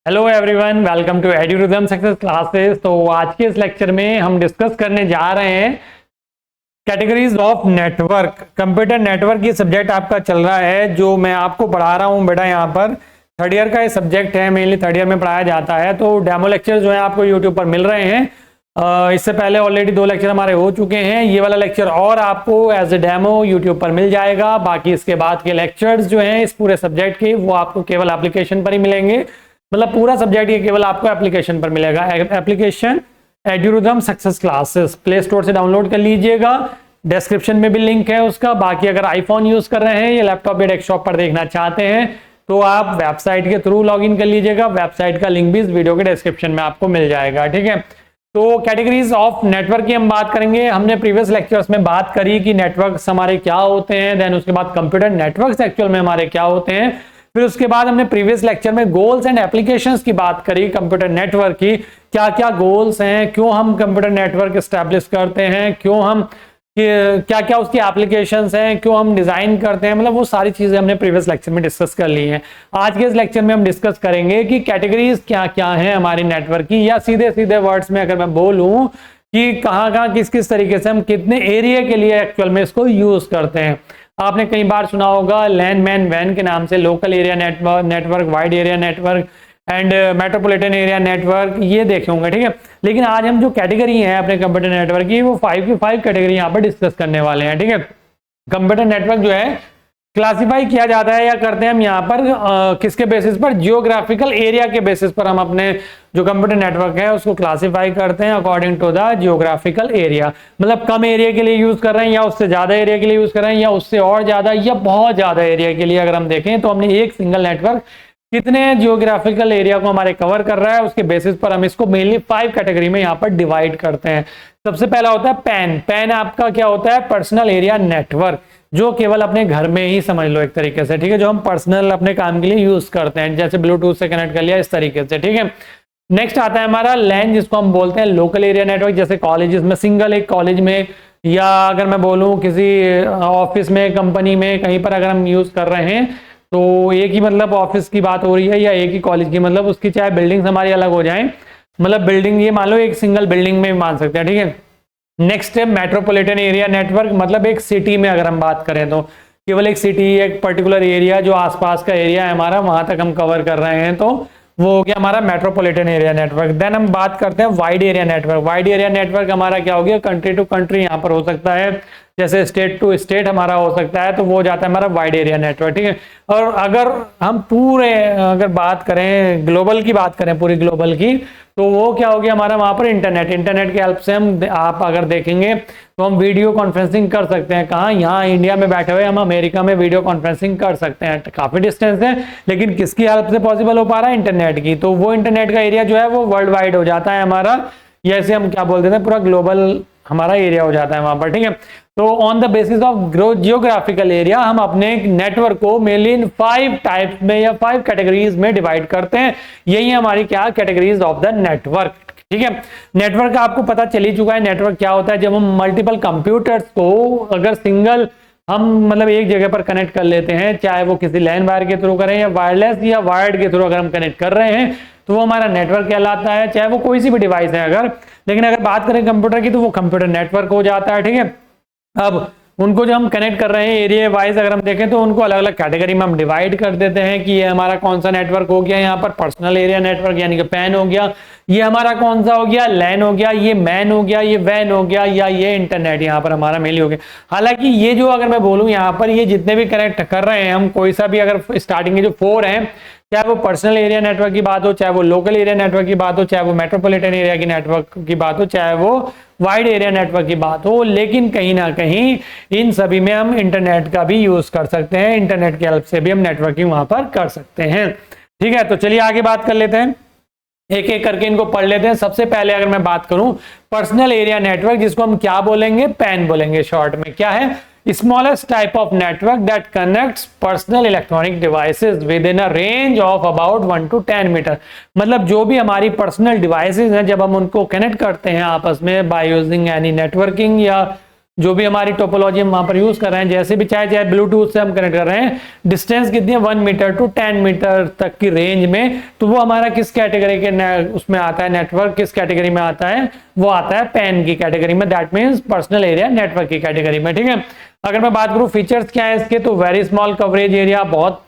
Hello everyone, welcome to Edurithm success classes. तो आज के इस लेक्चर में हम डिस्कस करने जा रहे हैं categories of network. Computer network ये सब्जेक्ट आपका चल रहा है जो मैं आपको पढ़ा रहा हूँ बेटा। यहाँ पर थर्ड ईयर का ये सब्जेक्ट है, मेनली थर्ड ईयर में पढ़ाया जाता है। तो डेमो लेक्चर जो है आपको यूट्यूब पर मिल रहे हैं। इससे पहले ऑलरेडी 2 लेक्चर हमारे हो चुके हैं। ये वाला लेक्चर और आपको एज ए डेमो यूट्यूब पर मिल जाएगा। बाकी इसके बाद के लेक्चर्स जो हैं इस पूरे सब्जेक्ट के वो आपको केवल एप्लीकेशन पर ही मिलेंगे। मतलब पूरा सब्जेक्ट ये केवल आपको एप्लीकेशन पर मिलेगा। Application Edurithm success classes play store से डाउनलोड कर लीजिएगा, डिस्क्रिप्शन में भी लिंक है उसका। बाकी अगर आईफोन यूज कर रहे हैं या लैपटॉप या डेस्कटॉप पर देखना चाहते हैं तो आप वेबसाइट के थ्रू लॉगिन कर लीजिएगा। वेबसाइट का लिंक भी इस वीडियो के डिस्क्रिप्शन में आपको मिल जाएगा, ठीक है। तो कैटेगरीज ऑफ नेटवर्क की हम बात करेंगे। हमने प्रीवियस लेक्चर्स में बात करी कि नेटवर्क्स हमारे क्या होते हैं, देन उसके बाद कंप्यूटर नेटवर्क्स एक्चुअल में हमारे क्या होते हैं। फिर उसके बाद हमने प्रीवियस लेक्चर में गोल्स एंड एप्लीकेशंस की बात करी कंप्यूटर नेटवर्क की। क्या क्या गोल्स हैं, क्यों हम कंप्यूटर नेटवर्क एस्टैब्लिश करते हैं, क्यों हम क्या क्या उसकी एप्लीकेशंस हैं, क्यों हम डिजाइन करते हैं, मतलब वो सारी चीजें हमने प्रीवियस लेक्चर में डिस्कस कर ली हैं। आज के इस लेक्चर में हम डिस्कस करेंगे कि कैटेगरीज क्या क्या हैं हमारी नेटवर्क की, या सीधे सीधे वर्ड्स में अगर मैं बोलूं कि कहाँ कहाँ किस किस तरीके से हम कितने एरिया के लिए एक्चुअल में इसको यूज करते हैं। आपने कई बार सुना होगा लैन मैन वैन के नाम से, local area network, wide area network and metropolitan area network, ये देखे होंगे, ठीक है। लेकिन आज हम जो कैटेगरी है अपने कंप्यूटर नेटवर्क की वो 5 की 5 कैटेगरी यहाँ पर डिस्कस करने वाले हैं, ठीक है। कंप्यूटर नेटवर्क जो है क्लासिफाई किया जाता है या करते हैं हम यहाँ पर किसके बेसिस पर, जियोग्राफिकल एरिया के बेसिस पर हम अपने जो कंप्यूटर नेटवर्क है उसको क्लासिफाई करते हैं according to the geographical area. मतलब कम एरिया के लिए यूज कर रहे हैं या उससे ज्यादा एरिया के लिए यूज कर रहे हैं या उससे और ज्यादा या बहुत ज्यादा एरिया के लिए अगर हम देखें तो हमने एक सिंगल नेटवर्क कितने जियोग्राफिकल एरिया को हमारे कवर कर रहा है उसके बेसिस पर हम इसको मेनली 5 कैटेगरी में यहाँ पर डिवाइड करते हैं। सबसे पहला होता है पैन। पैन आपका क्या होता है, पर्सनल एरिया नेटवर्क, जो केवल अपने घर में ही समझ लो एक तरीके से, ठीक है, जो हम पर्सनल अपने काम के लिए यूज करते हैं, जैसे ब्लूटूथ से कनेक्ट कर लिया इस तरीके से, ठीक है। नेक्स्ट आता है हमारा लैन, जिसको हम बोलते हैं लोकल एरिया नेटवर्क। जैसे कॉलेजेस में, सिंगल एक कॉलेज में, या अगर मैं बोलूँ किसी ऑफिस में, कंपनी में, कहीं पर अगर हम यूज कर रहे हैं तो एक ही मतलब ऑफिस की बात हो रही है या एक ही कॉलेज की, मतलब उसकी चाहे बिल्डिंग्स हमारी अलग हो जाएं, मतलब बिल्डिंग ये मान लो एक सिंगल बिल्डिंग में मान सकते हैं, ठीक है। नेक्स्ट है मेट्रोपॉलिटन एरिया नेटवर्क। मतलब एक सिटी में अगर हम बात करें तो केवल एक सिटी, एक पर्टिकुलर एरिया जो आसपास का एरिया है हमारा, वहां तक हम कवर कर रहे हैं, तो वो हो गया हमारा मेट्रोपॉलिटन एरिया नेटवर्क। देन हम बात करते हैं wide area network. Wide area network हमारा क्या हो गया, कंट्री टू कंट्री यहाँ पर हो सकता है, जैसे स्टेट टू स्टेट हमारा हो सकता है, तो वो जाता है हमारा वाइड एरिया नेटवर्क, ठीक है। और अगर हम पूरे अगर बात करें ग्लोबल की, बात करें पूरी ग्लोबल की, तो वो क्या हो गया हमारा वहां पर इंटरनेट। इंटरनेट के हेल्प से हम आप अगर देखेंगे तो हम वीडियो कॉन्फ्रेंसिंग कर सकते हैं। कहाँ, यहाँ इंडिया में बैठे हुए हम अमेरिका में वीडियो कॉन्फ्रेंसिंग कर सकते हैं। काफी डिस्टेंस है लेकिन किसकी हेल्प से पॉसिबल हो पा रहा है, इंटरनेट की। तो वो इंटरनेट का एरिया जो है वो वर्ल्ड वाइड हो जाता है हमारा, जैसे हम क्या बोलते हैं पूरा ग्लोबल हमारा एरिया हो जाता है वहां पर, ठीक है। तो on the basis of geographical area हम अपने नेटवर्क को मेनली इन 5 टाइप्स में या 5 कैटेगरीज में डिवाइड करते हैं। यही हमारी क्या कैटेगरीज ऑफ द नेटवर्क, ठीक है। नेटवर्क आपको पता चल ही चुका है नेटवर्क क्या होता है। जब हम मल्टीपल कंप्यूटर्स को अगर सिंगल हम मतलब एक जगह पर कनेक्ट कर लेते हैं, चाहे वो किसी लैन वायर के थ्रू करें या वायरलेस या वायर्ड के थ्रू अगर हम कनेक्ट कर रहे हैं तो वो हमारा नेटवर्क कहलाता है, चाहे वो कोई सी भी डिवाइस है अगर। लेकिन अगर बात करें कंप्यूटर की तो वो कंप्यूटर नेटवर्क हो जाता है, ठीक है। अब उनको जो हम कनेक्ट कर रहे हैं एरिया वाइज अगर हम देखें तो उनको अलग अलग कैटेगरी में हम डिवाइड कर देते हैं कि ये हमारा कौन सा नेटवर्क हो गया, यहाँ पर पर्सनल एरिया नेटवर्क यानी कि पैन हो गया, ये हमारा कौन सा हो गया, लैन हो गया, ये मैन हो गया, ये वैन हो गया, या ये इंटरनेट यहाँ पर हमारा मेल हो गया। हालांकि ये जो अगर मैं बोलूँ यहाँ पर ये जितने भी कनेक्ट कर रहे हैं हम, कोई सा भी अगर स्टार्टिंग के जो 4 हैं, चाहे वो पर्सनल एरिया नेटवर्क की बात हो, चाहे वो लोकल एरिया नेटवर्क की बात हो, चाहे वो मेट्रोपॉलिटन एरिया की नेटवर्क की बात हो, चाहे वो वाइड एरिया नेटवर्क की बात हो, लेकिन कहीं ना कहीं इन सभी में हम इंटरनेट का भी यूज कर सकते हैं। इंटरनेट की हेल्प से भी हम नेटवर्किंग वहां पर कर सकते हैं, ठीक है। तो चलिए आगे बात कर लेते हैं, एक एक करके इनको पढ़ लेते हैं। सबसे पहले अगर मैं बात करूं पर्सनल एरिया नेटवर्क, जिसको हम क्या बोलेंगे, पैन बोलेंगे शॉर्ट में। क्या है, smallest type of network that connects personal electronic devices within a range of about 1 to 10 metre. मतलब जो भी हमारी पर्सनल डिवाइसेस हैं जब हम उनको कनेक्ट करते हैं आपस में बाय यूजिंग एनी नेटवर्किंग या जो भी हमारी टोपोलॉजी हम वहां पर यूज कर रहे हैं, जैसे भी चाहे ब्लूटूथ से हम कनेक्ट कर रहे हैं, डिस्टेंस कितनी है 1 मीटर टू 10 मीटर तक की रेंज में, तो वो हमारा किस कैटेगरी के उसमें आता है, नेटवर्क किस कैटेगरी में आता है, वो आता है पैन की कैटेगरी में, that means personal area network की कैटेगरी में। ठीक है, अगर मैं बात करूं फीचर्स क्या है इसके, तो वेरी स्मॉल कवरेज एरिया, बहुत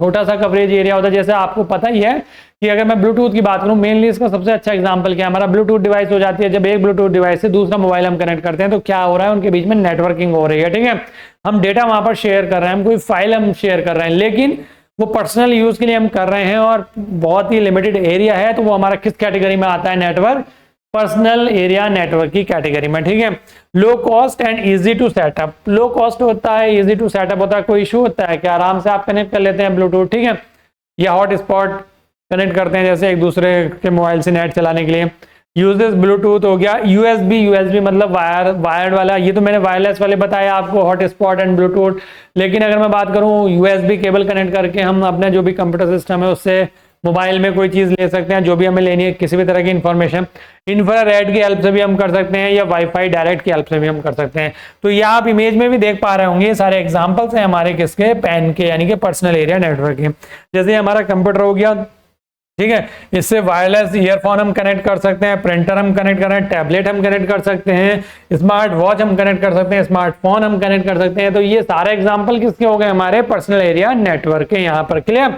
छोटा सा कवरेज एरिया होता है। जैसे आपको पता ही है कि अगर मैं ब्लूटूथ की बात करूं, मेनली इसका सबसे अच्छा एग्जांपल क्या है, हमारा ब्लूटूथ डिवाइस हो जाती है, जब एक ब्लूटूथ डिवाइस से दूसरा मोबाइल हम कनेक्ट करते हैं तो क्या हो रहा है, उनके बीच में नेटवर्किंग हो रही है। ठीक है, हम डेटा वहां पर शेयर कर रहे हैं, हम कोई फाइल हम शेयर कर रहे हैं, लेकिन वो पर्सनल यूज के लिए हम कर रहे हैं और बहुत ही लिमिटेड एरिया है, तो वो हमारा किस कैटेगरी में आता है, नेटवर्क पर्सनल एरिया नेटवर्क की कैटेगरी में। ठीक है, low cost and easy to setup, low cost होता है, इजी टू सेटअप होता है, कोई इशू होता है कि आराम से आप कनेक्ट कर लेते हैं ब्लूटूथ। ठीक है, या हॉटस्पॉट कनेक्ट करते हैं जैसे एक दूसरे के मोबाइल से नेट चलाने के लिए। यूजेस ब्लूटूथ हो गया, यूएसबी मतलब वायर्ड वाला, ये तो मैंने वायरलेस वाले बताया आपको, हॉटस्पॉट एंड ब्लूटूथ। लेकिन अगर मैं बात करूं यूएसबी केबल कनेक्ट करके हम अपने जो भी कंप्यूटर सिस्टम है उससे मोबाइल में कोई चीज ले सकते हैं, जो भी हमें लेनी है किसी भी तरह की इंफॉर्मेशन, इंफ्रारेड की हेल्प से भी हम कर सकते हैं, या वाईफाई डायरेक्ट की हेल्प से भी हम कर सकते हैं। तो ये आप इमेज में भी देख पा रहे होंगे, ये सारे एग्जांपल्स हैं हमारे किसके, पैन के, यानी कि पर्सनल एरिया नेटवर्क के। जैसे हमारा कंप्यूटर हो गया, ठीक है, इससे वायरलेस ईयरफोन हम कनेक्ट कर सकते हैं, प्रिंटर हम कनेक्ट कर रहे हैं, टैबलेट हम कनेक्ट कर सकते हैं, स्मार्ट वॉच हम कनेक्ट कर सकते हैं, स्मार्टफोन हम कनेक्ट कर सकते हैं। तो ये सारे एग्जाम्पल किसके हो गए, हमारे पर्सनल एरिया नेटवर्क के। यहाँ पर क्लियर।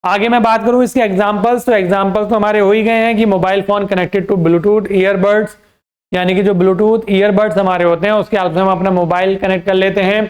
आगे मैं बात करूं इसके एग्जांपल्स, तो एग्जांपल्स तो हमारे हो ही गए हैं कि mobile phone connected to Bluetooth earbuds, यानी कि जो ब्लूटूथ ईयरबड्स हमारे होते हैं उसके हेल्प से हम अपना मोबाइल कनेक्ट कर लेते हैं।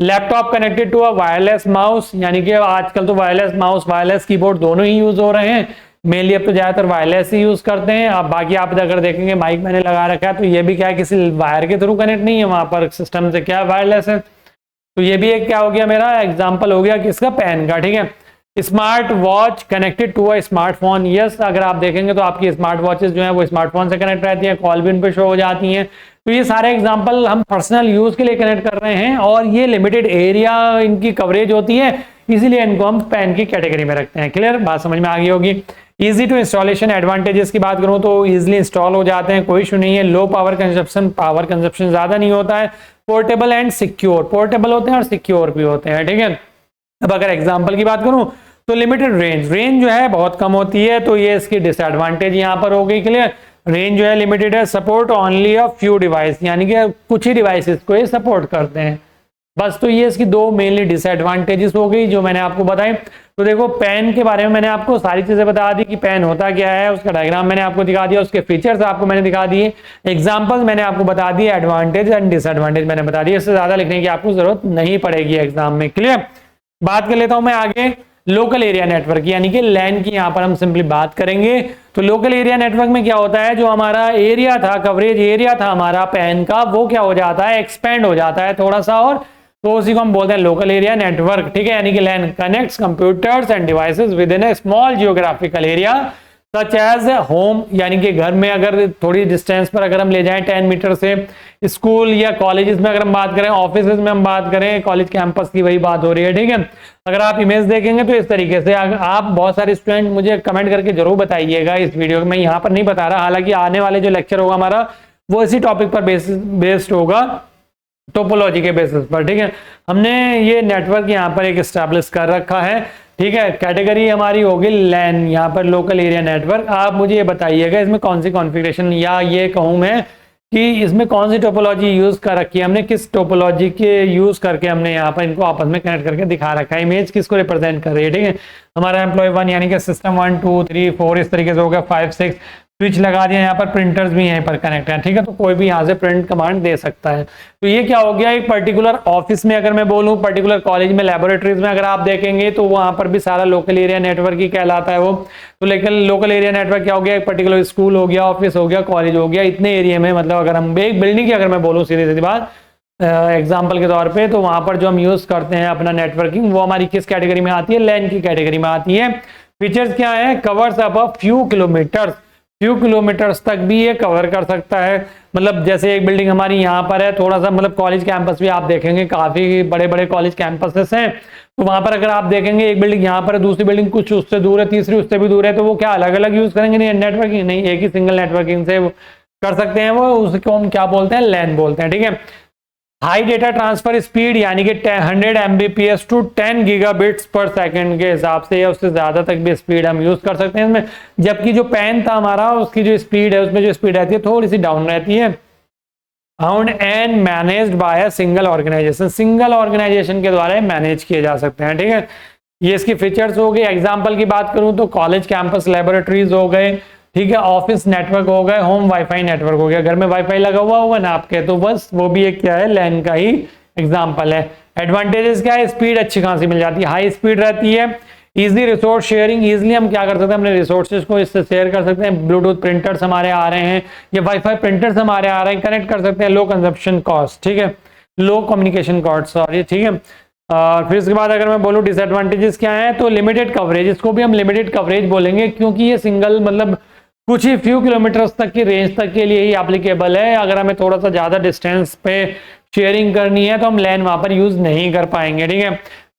Laptop connected to a wireless mouse, यानी कि आजकल तो वायरलेस माउस वायरलेस कीबोर्ड दोनों ही यूज हो रहे हैं, मेनली अब तो ज्यादातर वायरलेस ही यूज करते हैं। अब बाकी आप अगर देखेंगे माइक मैंने लगा रखा है, तो ये भी क्या है, किसी वायर के थ्रू कनेक्ट नहीं है, वहां पर सिस्टम से क्या वायरलेस है। तो ये भी एक क्या हो गया, मेरा एग्जाम्पल हो गया किसका, पैन का। ठीक है, smart watch connected to a smartphone, yes, अगर आप देखेंगे तो आपकी स्मार्ट वॉचेस जो है वो स्मार्टफोन से कनेक्ट रहती हैं, कॉल भी उन पे शो हो जाती हैं। तो ये सारे एग्जांपल हम पर्सनल यूज के लिए कनेक्ट कर रहे हैं, और ये लिमिटेड एरिया इनकी कवरेज होती है, इसीलिए इनको हम पैन की कैटेगरी में रखते हैं। क्लियर, बात समझ में आ गई होगी। इजी टू इंस्टॉलेशन, एडवांटेजेस की बात करूं तो इजिली इंस्टॉल हो जाते हैं, कोई इशू नहीं है। लो पावर कंजप्शन ज्यादा नहीं होता है। पोर्टेबल एंड सिक्योर, पोर्टेबल होते हैं और सिक्योर भी होते हैं। ठीक है, अब अगर एग्जाम्पल की बात करूं तो लिमिटेड रेंज जो है बहुत कम होती है, तो ये इसकी डिसएडवांटेज यहां पर हो गई। क्लियर, रेंज जो है लिमिटेड है। Support only a few device, यानी कि कुछ ही डिवाइसेस को ये सपोर्ट करते हैं बस। तो ये इसकी दो मेनली डिसएडवांटेजेस हो गई जो मैंने आपको बताई। तो देखो, पेन के बारे में मैंने आपको सारी चीजें बता दी कि पेन होता क्या है, उसका डायग्राम मैंने आपको दिखा दिया, उसके फीचर्स आपको मैंने दिखा दिए, एग्जांपल्स मैंने आपको बता दिए, एडवांटेज एंड डिसएडवांटेज मैंने बता दिए। इससे ज्यादा लिखने की आपको जरूरत नहीं पड़ेगी एग्जाम में। क्लियर, बात कर लेता हूं मैं आगे लोकल एरिया नेटवर्क, यानी कि लैन की यहाँ पर हम सिंपली बात करेंगे। तो लोकल एरिया नेटवर्क में क्या होता है, जो हमारा एरिया था, कवरेज एरिया था हमारा पैन का, वो क्या हो जाता है, एक्सपेंड हो जाता है थोड़ा सा, और तो उसी को हम बोलते हैं लोकल एरिया नेटवर्क। ठीक है, यानी कि LAN connects computers and devices with in a small geographical area such as home, यानी कि घर में अगर थोड़ी डिस्टेंस पर अगर हम ले जाएं 10 मीटर से, स्कूल या कॉलेजेस में अगर हम बात करें, ऑफिस में हम बात करें, कॉलेज कैंपस की वही बात हो रही है। ठीक है, अगर आप इमेज देखेंगे तो इस तरीके से, आप बहुत सारे स्टूडेंट मुझे कमेंट करके जरूर बताइएगा इस वीडियो में, मैं यहाँ पर नहीं बता रहा, हालांकि आने वाले जो लेक्चर होगा हमारा वो इसी टॉपिक पर बेस्ड होगा, टोपोलॉजी के बेसिस पर। ठीक है, हमने ये नेटवर्क यहाँ पर एक एस्टैब्लिश कर रखा है। ठीक है, कैटेगरी हमारी होगी लैन, यहाँ पर लोकल एरिया नेटवर्क। आप मुझे ये बताइएगा इसमें कौन सी कॉन्फ़िगरेशन, या ये कहूँ मैं कि इसमें कौन सी टोपोलॉजी यूज कर रखी है हमने, किस टोपोलॉजी के यूज करके हमने यहाँ पर इनको आपस में कनेक्ट करके दिखा रखा है। इमेज किसको रिप्रेजेंट कर रही है। ठीक है, हमारा एम्प्लॉय 1 यानी कि सिस्टम 1 2 3 4 इस तरीके से हो गया, 5 6 स्विच लगा दिया, यहाँ पर प्रिंटर्स भी यहीं पर कनेक्ट है। ठीक है, तो कोई भी यहाँ से प्रिंट कमांड दे सकता है। तो ये क्या हो गया, एक पर्टिकुलर ऑफिस में अगर मैं बोलूँ, पर्टिकुलर कॉलेज में, लैबोरेटरीज में अगर आप देखेंगे तो वहां पर भी सारा लोकल एरिया नेटवर्क ही कहलाता है वो। तो लेकिन लोकल एरिया नेटवर्क क्या हो गया, एक पर्टिकुलर स्कूल हो गया, ऑफिस हो गया, कॉलेज हो गया, इतने एरिया में, मतलब अगर हम एक बिल्डिंग की अगर मैं बोलूँ सीधी सीधी बात एग्जाम्पल के तौर पे, तो वहां पर जो हम यूज करते हैं अपना नेटवर्किंग, वो हमारी किस कैटेगरी में आती है, लैन की कैटेगरी में आती है। फीचर्स क्या है, covers up a few kilometres तक भी ये कवर कर सकता है। मतलब जैसे एक बिल्डिंग हमारी यहाँ पर है, थोड़ा सा मतलब कॉलेज कैंपस भी आप देखेंगे, काफी बड़े बड़े कॉलेज कैंपसेस हैं, तो वहां पर अगर आप देखेंगे एक बिल्डिंग यहाँ पर है, दूसरी बिल्डिंग कुछ उससे दूर है, तीसरी उससे भी दूर है, तो वो क्या अलग अलग यूज करेंगे, नहीं नेटवर्किंग नहीं, एक ही सिंगल नेटवर्किंग से कर सकते हैं वो, उसको हम क्या बोलते हैं, लैन बोलते हैं। ठीक है, हाई डेटा ट्रांसफर स्पीड यानी कि 100 Mbps to 10 gigabits per second के हिसाब से या उससे ज्यादा तक भी स्पीड हम यूज कर सकते हैं इसमें। जबकि जो पेन था हमारा उसकी जो स्पीड है, उसमें जो स्पीड रहती है थोड़ी सी डाउन रहती है। Found and managed by a single organisation, single organisation के द्वारा मैनेज किए जा सकते हैं, ठीक है। ये इसकी फीचर्स हो गई। एग्जांपल की बात करूं तो कॉलेज कैंपस लैबोरेटरीज हो गए, ठीक है, ऑफिस नेटवर्क हो गए, होम वाईफाई नेटवर्क हो गया। घर में वाईफाई लगा हुआ होगा ना आपके, तो बस वो भी एक क्या है, लैन का ही एग्जांपल है। एडवांटेजेस क्या है, स्पीड अच्छी खासी मिल जाती है, हाई स्पीड रहती है, इजली रिसोर्स शेयरिंग, इजली हम क्या कर सकते हैं अपने रिसोर्सेज को इससे शेयर कर सकते हैं। ब्लूटूथ प्रिंटर्स हमारे आ रहे हैं या वाईफाई प्रिंटर्स हमारे आ रहे हैं, कनेक्ट कर सकते हैं। लो कंजप्शन कॉस्ट, ठीक है, लो कम्युनिकेशन कॉस्ट, सॉरी, ठीक है। फिर इसके बाद अगर मैं बोलूँ डिसएडवांटेजेस क्या है, तो लिमिटेड कवरेज, इसको भी हम लिमिटेड कवरेज बोलेंगे क्योंकि ये सिंगल मतलब कुछ ही फ्यू किलोमीटर्स तक की रेंज तक के लिए ही एप्लीकेबल है। अगर हमें थोड़ा सा ज्यादा डिस्टेंस पे शेयरिंग करनी है तो हम लैन वहां पर यूज नहीं कर पाएंगे, ठीक है।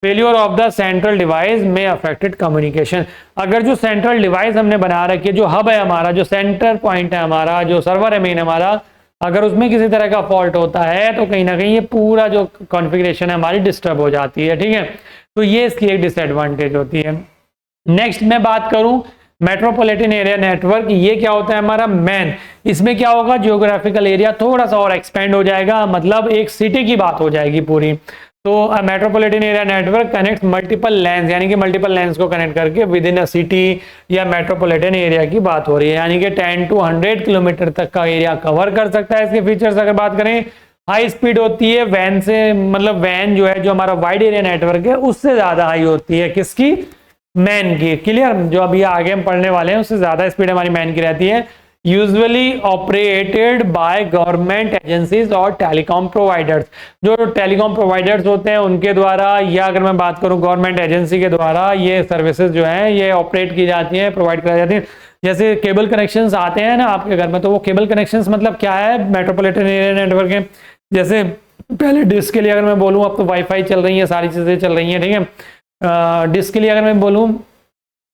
Failure of the central device में अफेक्टेड कम्युनिकेशन, अगर जो सेंट्रल डिवाइस हमने बना रखी है, जो हब है हमारा, जो सेंटर पॉइंट है हमारा, जो सर्वर है मेन हमारा, अगर उसमें किसी तरह का फॉल्ट होता है तो कहीं ना कहीं ये पूरा जो कॉन्फ़िगरेशन है हमारी डिस्टर्ब हो जाती है, ठीक है। तो ये इसकी एक डिसएडवांटेज होती है। नेक्स्ट मैं बात करूं मेट्रोपॉलिटन एरिया नेटवर्क, ये क्या होता है हमारा मैन, इसमें क्या होगा, जियोग्राफिकल एरिया थोड़ा सा और एक्सपेंड हो जाएगा, मतलब एक सिटी की बात हो जाएगी पूरी। तो metropolitan area network connect multiple lens, यानी कि मल्टीपल लैंस को कनेक्ट करके विद इन अ सिटी या मेट्रोपॉलिटन एरिया की बात हो रही है, यानी कि 10 to 100 किलोमीटर तक का एरिया कवर कर सकता है। इसके फीचर्स अगर बात करें, हाई स्पीड होती है वैन से, मतलब वैन जो है जो हमारा वाइड एरिया नेटवर्क है उससे ज्यादा हाई होती है, किसकी, मैन की, क्लियर। जो अभी आगे हम पढ़ने वाले हैं उससे ज्यादा स्पीड हमारी मैन की रहती है। Usually operated by government agencies और टेलीकॉम प्रोवाइडर्स, जो टेलीकॉम प्रोवाइडर्स होते हैं उनके द्वारा, या अगर मैं बात करूं गवर्नमेंट एजेंसी के द्वारा ये सर्विसेज जो हैं ये ऑपरेट की जाती हैं, प्रोवाइड कराई जाती हैं। जैसे केबल कनेक्शंस आते हैं ना आपके घर में, तो वो केबल कनेक्शंस मतलब क्या है, मेट्रोपॉलिटन एरिया नेटवर्क है। जैसे पहले डिस्क के लिए अगर मैं बोलूँ, अब तो वाईफाई चल रही है, सारी चीजें चल रही हैं, ठीक है। डिस्क के लिए अगर मैं बोलूँ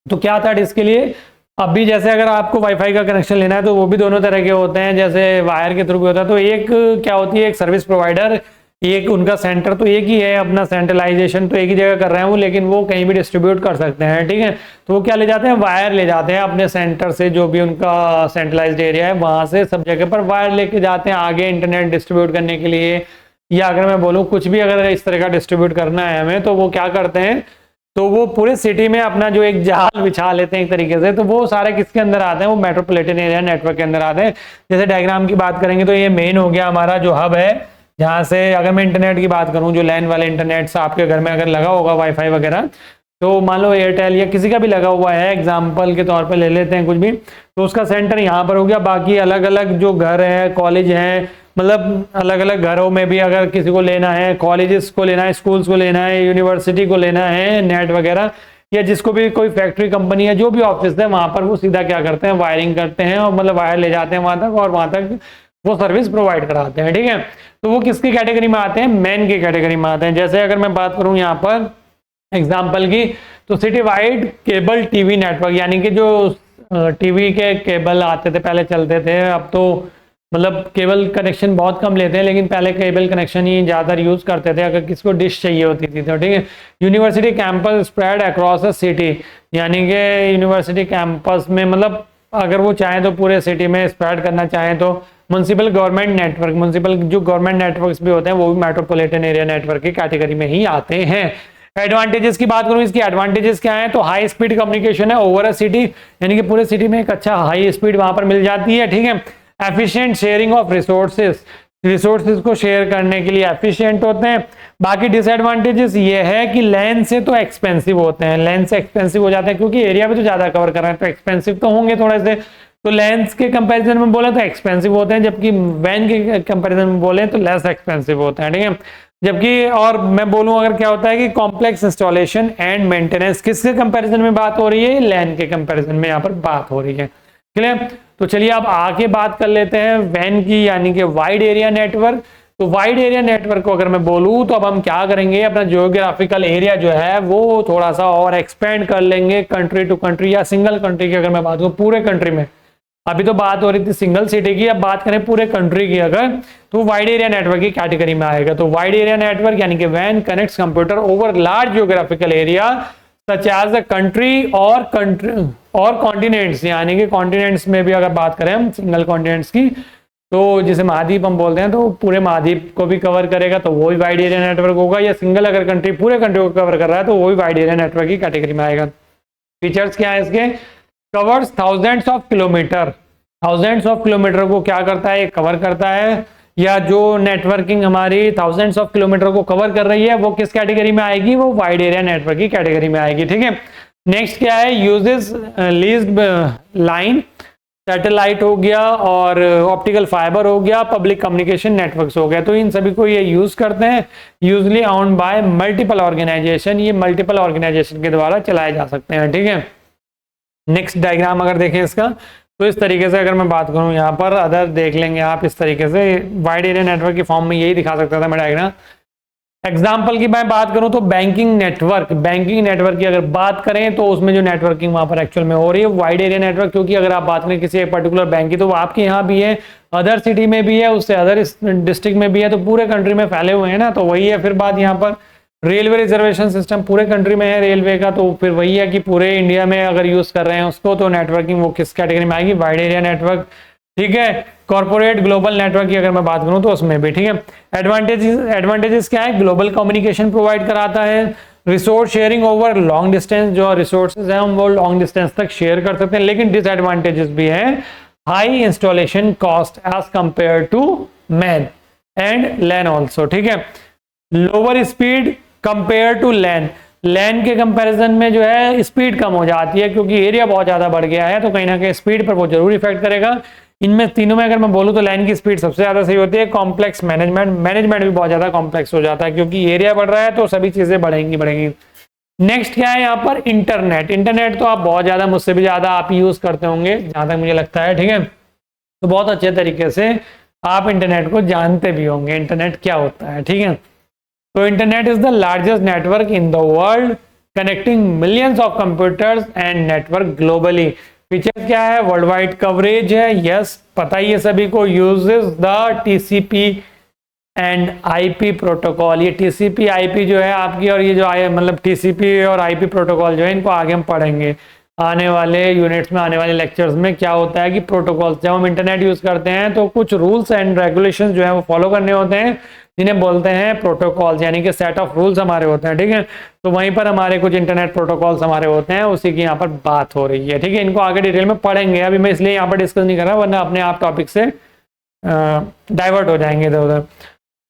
तो क्या था डिस्क के लिए, अभी जैसे अगर आपको वाईफाई का कनेक्शन लेना है तो वो भी दोनों तरह के होते हैं, जैसे वायर के थ्रू भी होता है। तो एक क्या होती है, एक सर्विस प्रोवाइडर, एक उनका सेंटर तो एक ही है, अपना सेंट्रलाइजेशन तो एक ही जगह कर रहे हैं वो, लेकिन वो कहीं भी डिस्ट्रीब्यूट कर सकते हैं, ठीक है। तो वो क्या ले जाते हैं, वायर ले जाते हैं अपने सेंटर से, जो भी उनका सेंट्रलाइज्ड एरिया है वहां से सब जगह पर वायर लेके जाते हैं आगे इंटरनेट डिस्ट्रीब्यूट करने के लिए। या अगर मैं बोलूँ कुछ भी अगर इस तरह का डिस्ट्रीब्यूट करना है हमें, तो वो क्या करते हैं, तो वो पूरे सिटी में अपना जो एक जाल बिछा लेते हैं एक तरीके से। तो वो सारे किसके अंदर आते हैं, वो मेट्रोपॉलिटन एरिया नेटवर्क के अंदर आते हैं। जैसे डायग्राम की बात करेंगे तो ये मेन हो गया हमारा जो हब है, जहां से अगर मैं इंटरनेट की बात करूं, जो लैन वाले इंटरनेट आपके घर में अगर लगा होगा वाईफाई वगैरह, तो मान लो एयरटेल या किसी का भी लगा हुआ है, एग्जाम्पल के तौर पर ले लेते हैं कुछ भी, तो उसका सेंटर यहाँ पर हो गया। बाकी अलग अलग जो घर है, कॉलेज हैं, मतलब अलग अलग घरों में भी अगर किसी को लेना है, कॉलेजेस को लेना है, स्कूल्स को लेना है, यूनिवर्सिटी को लेना है नेट वगैरह, या जिसको भी कोई फैक्ट्री कंपनी है, जो भी ऑफिस है, वहां पर वो सीधा क्या करते हैं, वायरिंग करते हैं और मतलब वायर ले जाते हैं वहां तक और वहां तक वो सर्विस प्रोवाइड कराते हैं, ठीक है। तो वो किसकी कैटेगरी में आते हैं, मैन की कैटेगरी में आते हैं। जैसे अगर मैं बात करूं यहाँ पर एग्जाम्पल की, तो city wide cable TV network, यानी कि जो टीवी के केबल आते थे पहले चलते थे, अब तो मतलब केबल कनेक्शन बहुत कम लेते हैं, लेकिन पहले केबल कनेक्शन ही ज़्यादा यूज़ करते थे अगर किसी को डिश चाहिए होती थी तो, ठीक है। University campus spread across a city, यानी कि यूनिवर्सिटी कैंपस में मतलब अगर वो चाहें तो पूरे सिटी में स्प्रेड करना चाहें तो। म्यूनसिपल गवर्नमेंट नेटवर्क, म्यूनसिपल जो गवर्नमेंट नेटवर्क्स भी होते हैं वो भी मेट्रोपॉलिटन एरिया नेटवर्क की कैटेगरी में ही आते हैं। एडवांटेजेस की बात करूं, इसकी एडवांटेजेस क्या है, तो हाई स्पीड कम्युनिकेशन है ओवर अ सिटी, यानी कि पूरे सिटी में एक अच्छा हाई स्पीड वहां पर मिल जाती है, ठीक है। Efficient sharing of resources, resources को शेयर करने के लिए एफिशिएंट होते हैं। बाकी डिसएडवांटेजेस ये है कि लैन से तो एक्सपेंसिव होते हैं, लैन से एक्सपेंसिव हो जाते हैं क्योंकि एरिया भी तो ज्यादा कवर कर रहे हैं, तो एक्सपेंसिव तो होंगे थोड़े से। तो लेंस के कंपैरिजन में बोले तो एक्सपेंसिव होते हैं, जबकि वैन के कंपैरिजन में बोले तो लेस एक्सपेंसिव होते हैं, ठीक है। जबकि और मैं बोलूं अगर क्या होता है कि कॉम्प्लेक्स इंस्टॉलेशन एंड मेंटेनेंस, किसके कंपैरिजन में बात हो रही है, लैन के कंपैरिजन में यहाँ पर बात हो रही है, क्लियर। तो चलिए अब आगे बात कर लेते हैं वैन की, यानी कि वाइड एरिया नेटवर्क। तो वाइड एरिया नेटवर्क को अगर मैं बोलूं तो अब हम क्या करेंगे, अपना जियोग्राफिकल एरिया जो है वो थोड़ा सा और एक्सपेंड कर लेंगे कंट्री टू कंट्री या सिंगल कंट्री की अगर मैं बात करूं पूरे कंट्री में। अभी तो बात हो रही थी सिंगल सिटी की, अब बात करें पूरे कंट्री की अगर, तो वाइड एरिया नेटवर्क की कैटेगरी में आएगा। तो वाइड एरिया नेटवर्क यानी कि when connects computer over large geographical area such as the country और कॉन्टिनेंट्स, यानी कि कॉन्टिनेंट्स में भी अगर बात करें हम सिंगल कॉन्टिनेंट्स की, तो जिसे महाद्वीप हम बोलते हैं, तो पूरे महाद्वीप को भी कवर करेगा तो वो भी वाइड एरिया नेटवर्क होगा, या सिंगल अगर कंट्री पूरे कंट्री को कवर कर रहा है तो वो भी वाइड एरिया नेटवर्क की कैटेगरी में आएगा। फीचर्स क्या है इसके? Covers thousands of kilometre, thousands of kilometre को क्या करता है, कवर करता है, या जो नेटवर्किंग हमारी थाउजेंड्स ऑफ किलोमीटर को कवर कर रही है वो किस कैटेगरी में आएगी, वो वाइड एरिया नेटवर्क की कैटेगरी में आएगी। ठीक है, नेक्स्ट क्या है, यूजेस लीज्ड लाइन, सैटेलाइट हो गया और ऑप्टिकल फाइबर हो गया, पब्लिक कम्युनिकेशन नेटवर्क्स हो गया, तो इन सभी को ये यूज करते हैं, usually owned by multiple organisation, ये मल्टीपल ऑर्गेनाइजेशन के द्वारा चलाए जा सकते हैं। ठीक है, नेक्स्ट डायग्राम अगर देखें इसका, तो इस तरीके से अगर मैं बात करूं यहाँ पर, अदर देख लेंगे आप इस तरीके से, वाइड एरिया नेटवर्क की फॉर्म में यही दिखा सकता था मैं डायग्राम। एग्जाम्पल की मैं बात करूं तो बैंकिंग नेटवर्क की अगर बात करें तो उसमें जो नेटवर्किंग वहां पर एक्चुअल में हो रही है वाइड एरिया नेटवर्क, क्योंकि अगर आप बात करें किसी एक पर्टिकुलर बैंक की तो वो आपके यहाँ भी है, अदर सिटी में भी है, उससे अदर डिस्ट्रिक्ट में भी है, तो पूरे कंट्री में फैले हुए हैं ना, तो वही है। फिर बात यहाँ पर रेलवे रिजर्वेशन सिस्टम पूरे कंट्री में है रेलवे का, तो फिर वही है कि पूरे इंडिया में अगर यूज कर रहे हैं उसको, तो नेटवर्किंग वो किस कैटेगरी में आएगी, वाइड एरिया नेटवर्क। ठीक है, कॉर्पोरेट ग्लोबल नेटवर्क की अगर मैं बात करूं तो उसमें भी। ठीक है, एडवांटेजेस क्या है, ग्लोबल कम्युनिकेशन प्रोवाइड कराता है, resource sharing over long distance, जो रिसोर्सेज है हम वो लॉन्ग डिस्टेंस तक शेयर कर सकते हैं, लेकिन डिसएडवांटेजेस भी है, high installation cost as compare to MAN and LAN also. ठीक है, lower speed compare to LAN के कंपैरिजन में जो है स्पीड कम हो जाती है, क्योंकि एरिया बहुत ज्यादा बढ़ गया है, तो कहीं ना कहीं स्पीड पर वो जरूर इफेक्ट करेगा। इनमें तीनों में अगर मैं बोलूं तो लैन की स्पीड सबसे ज्यादा सही होती है। कॉम्प्लेक्स मैनेजमेंट भी बहुत ज्यादा कॉम्प्लेक्स हो जाता है, क्योंकि एरिया बढ़ रहा है तो सभी चीजें बढ़ेंगी। नेक्स्ट क्या है यहाँ पर, इंटरनेट तो आप बहुत ज्यादा, मुझसे भी ज्यादा आप यूज करते होंगे जहां तक मुझे लगता है। ठीक है, तो बहुत अच्छे तरीके से आप इंटरनेट को जानते भी होंगे, इंटरनेट क्या होता है। ठीक है, तो internet is the largest network in the world connecting millions of computers and network globally. Feature क्या है, वर्ल्ड वाइड कवरेज है, यस पता ही है सभी को, uses the TCP and IP protocol. ये टीसीपी आईपी जो है आपकी, और ये जो मतलब टीसीपी और आईपी प्रोटोकॉल जो है, इनको आगे हम पढ़ेंगे आने वाले यूनिट्स में, आने वाले लेक्चर्स में। क्या होता है कि प्रोटोकॉल्स, जब हम इंटरनेट यूज करते हैं तो कुछ रूल्स एंड रेगुलेशंस जो है वो फॉलो करने होते हैं, जिन्हें बोलते हैं प्रोटोकॉल्स, यानी कि सेट ऑफ रूल्स हमारे होते हैं। ठीक है, तो वहीं पर हमारे कुछ इंटरनेट प्रोटोकॉल्स हमारे होते हैं, उसी की यहाँ पर बात हो रही है। ठीक है, इनको आगे डिटेल में पढ़ेंगे, अभी मैं इसलिए यहाँ पर डिस्कस नहीं कर रहा, वरना अपने आप टॉपिक से डाइवर्ट हो जाएंगे इधर उधर।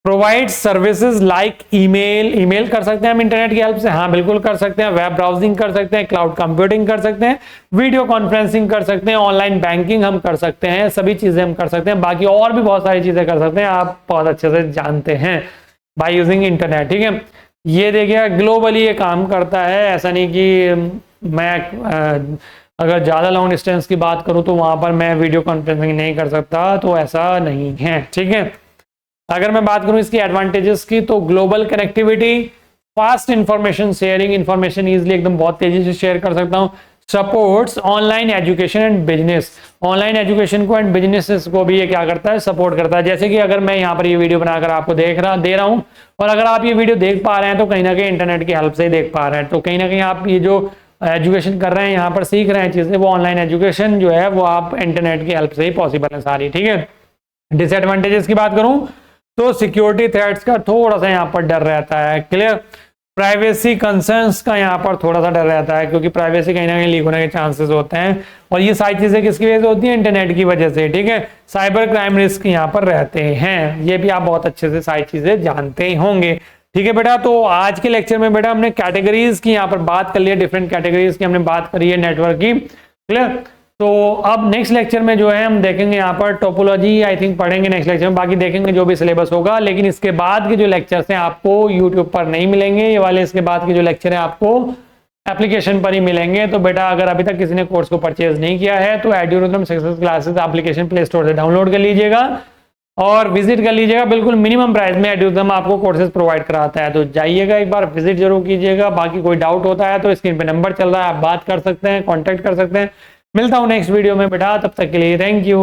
प्रोवाइड सर्विसेज लाइक ईमेल कर सकते हैं हम इंटरनेट की हेल्प से, हाँ बिल्कुल कर सकते हैं, वेब ब्राउजिंग कर सकते हैं, क्लाउड कंप्यूटिंग कर सकते हैं, वीडियो कॉन्फ्रेंसिंग कर सकते हैं, ऑनलाइन बैंकिंग हम कर सकते हैं, सभी चीजें हम कर सकते हैं, बाकी और भी बहुत सारी चीजें कर सकते हैं, आप बहुत अच्छे से जानते हैं बाय यूजिंग इंटरनेट। ठीक है, ये देखिए ग्लोबली ये काम करता है, ऐसा नहीं कि मैं अगर ज़्यादा लॉन्ग डिस्टेंस की बात करूं तो वहां पर मैं वीडियो कॉन्फ्रेंसिंग नहीं कर सकता, तो ऐसा नहीं है। ठीक है, अगर मैं बात करूं इसकी एडवांटेजेस की, तो global connectivity, fast information sharing, information easily एकदम बहुत तेजी से शेयर कर सकता हूं, supports online education and business, online education को एंड बिजनेसेस को भी ये क्या करता है, सपोर्ट करता है। जैसे कि अगर मैं यहाँ पर ये वीडियो बनाकर आपको दे रहा हूँ, और अगर आप ये वीडियो देख पा रहे हैं तो कहीं ना कहीं इंटरनेट की हेल्प से ही देख पा रहे हैं, तो कहीं ना कहीं आप ये जो एजुकेशन कर रहे हैं, यहाँ पर सीख रहे हैं चीजें, वो ऑनलाइन एजुकेशन जो है वो आप इंटरनेट की हेल्प से ही पॉसिबल है सारी। ठीक है, डिसएडवांटेजेस की बात करूं तो सिक्योरिटी थ्रेट्स का थोड़ा सा यहाँ पर डर रहता है, क्लियर। प्राइवेसी कंसर्न्स का यहाँ पर थोड़ा सा डर रहता है, क्योंकि प्राइवेसी कहीं ना कहीं लीक होने के चांसेस होते हैं, और ये सारी चीजें किसकी वजह से होती है, इंटरनेट की वजह से। ठीक है, साइबर क्राइम रिस्क यहाँ पर रहते हैं, ये भी आप बहुत अच्छे से सारी चीजें जानते ही होंगे। ठीक है बेटा, तो आज के लेक्चर में बेटा हमने कैटेगरीज की यहाँ पर बात कर ली है, डिफरेंट कैटेगरीज की हमने बात करी है नेटवर्क की, क्लियर। तो अब नेक्स्ट लेक्चर में जो है हम देखेंगे यहाँ पर टोपोलॉजी आई थिंक पढ़ेंगे नेक्स्ट लेक्चर में, बाकी देखेंगे जो भी सिलेबस होगा, लेकिन इसके बाद के जो लेक्चर्स हैं आपको यूट्यूब पर नहीं मिलेंगे, ये वाले इसके बाद के जो लेक्चर हैं आपको एप्लीकेशन पर ही मिलेंगे। तो बेटा अगर अभी तक किसी ने कोर्स को परचेज नहीं किया है तो Edurithm success classes application play store से डाउनलोड कर लीजिएगा और विजिट कर लीजिएगा, बिल्कुल मिनिमम प्राइस में एड्यूरिथम आपको कोर्सेज प्रोवाइड कराता है, तो जाइएगा एक बार विजिट जरूर कीजिएगा। बाकी कोई डाउट होता है तो स्क्रीन पे नंबर चल रहा है, आप बात कर सकते हैं, कॉन्टेक्ट कर सकते हैं। मिलता हूँ नेक्स्ट वीडियो में बेटा, तब तक के लिए थैंक यू।